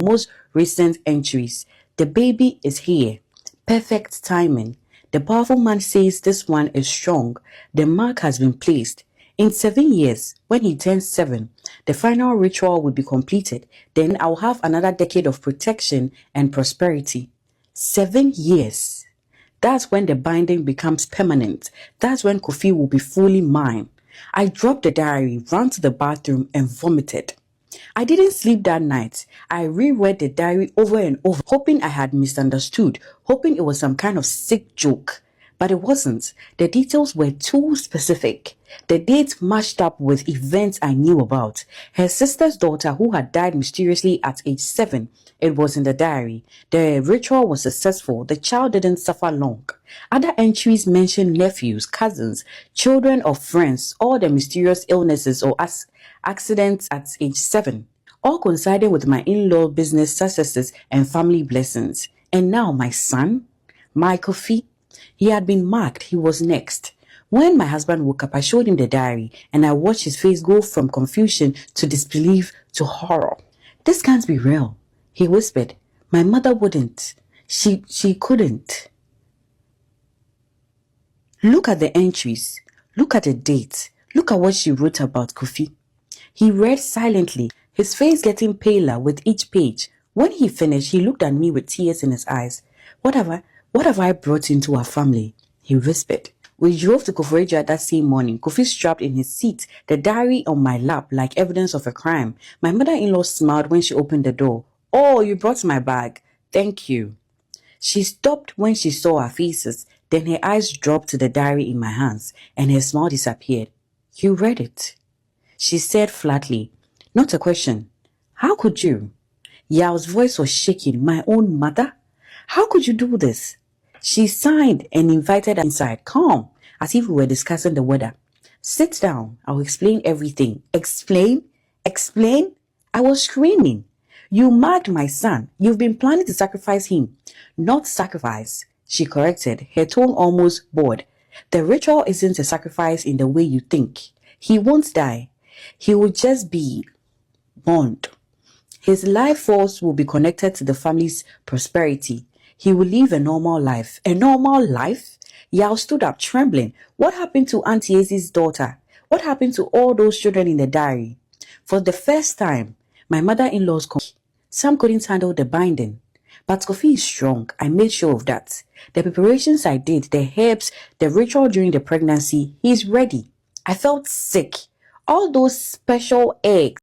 Most recent entries. The baby is here. Perfect timing. The powerful man says this one is strong. The mark has been placed. In 7 years, when he turns 7, the final ritual will be completed. Then I'll have another decade of protection and prosperity. 7 years. That's when the binding becomes permanent. That's when Kofi will be fully mine. I dropped the diary, ran to the bathroom, and vomited. I didn't sleep that night. I reread the diary over and over, hoping I had misunderstood, hoping it was some kind of sick joke. But it wasn't. The details were too specific. The dates matched up with events I knew about. Her sister's daughter, who had died mysteriously at age 7, it was in the diary. The ritual was successful. The child didn't suffer long. Other entries mentioned nephews, cousins, children of friends, all the mysterious illnesses or accidents at age 7, all coinciding with my in-law business successes and family blessings. And now my son, my Kofi, he had been marked. He was next. When my husband woke up, I showed him the diary and I watched his face go from confusion to disbelief to horror. This can't be real, he whispered. My mother wouldn't. She couldn't. Look at the entries. Look at the dates. Look at what she wrote about Kofi. He read silently, his face getting paler with each page. When he finished, he looked at me with tears in his eyes. What have I brought into our family? He whispered. We drove to Koforidua that same morning, Kofi strapped in his seat, the diary on my lap like evidence of a crime. My mother-in-law smiled when she opened the door. Oh, you brought my bag. Thank you. She stopped when she saw our faces. Then her eyes dropped to the diary in my hands, and her smile disappeared. You read it, she said flatly. Not a question. How could you? Yao's voice was shaking. My own mother? How could you do this? She sighed and invited us inside. Come, as if we were discussing the weather. Sit down. I'll explain everything. Explain? Explain? I was screaming. You marked my son. You've been planning to sacrifice him. Not sacrifice, she corrected, her tone almost bored. The ritual isn't a sacrifice in the way you think. He won't die. He will just be bond. His life force will be connected to the family's prosperity. He will live a normal life. A normal life? Yao stood up, trembling. What happened to Auntie Ezzy's daughter? What happened to all those children in the diary? For the first time, my mother-in-law's Sam couldn't handle the binding. But Kofi is strong. I made sure of that. The preparations I did, the herbs, the ritual during the pregnancy, he's ready. I felt sick. All those special eggs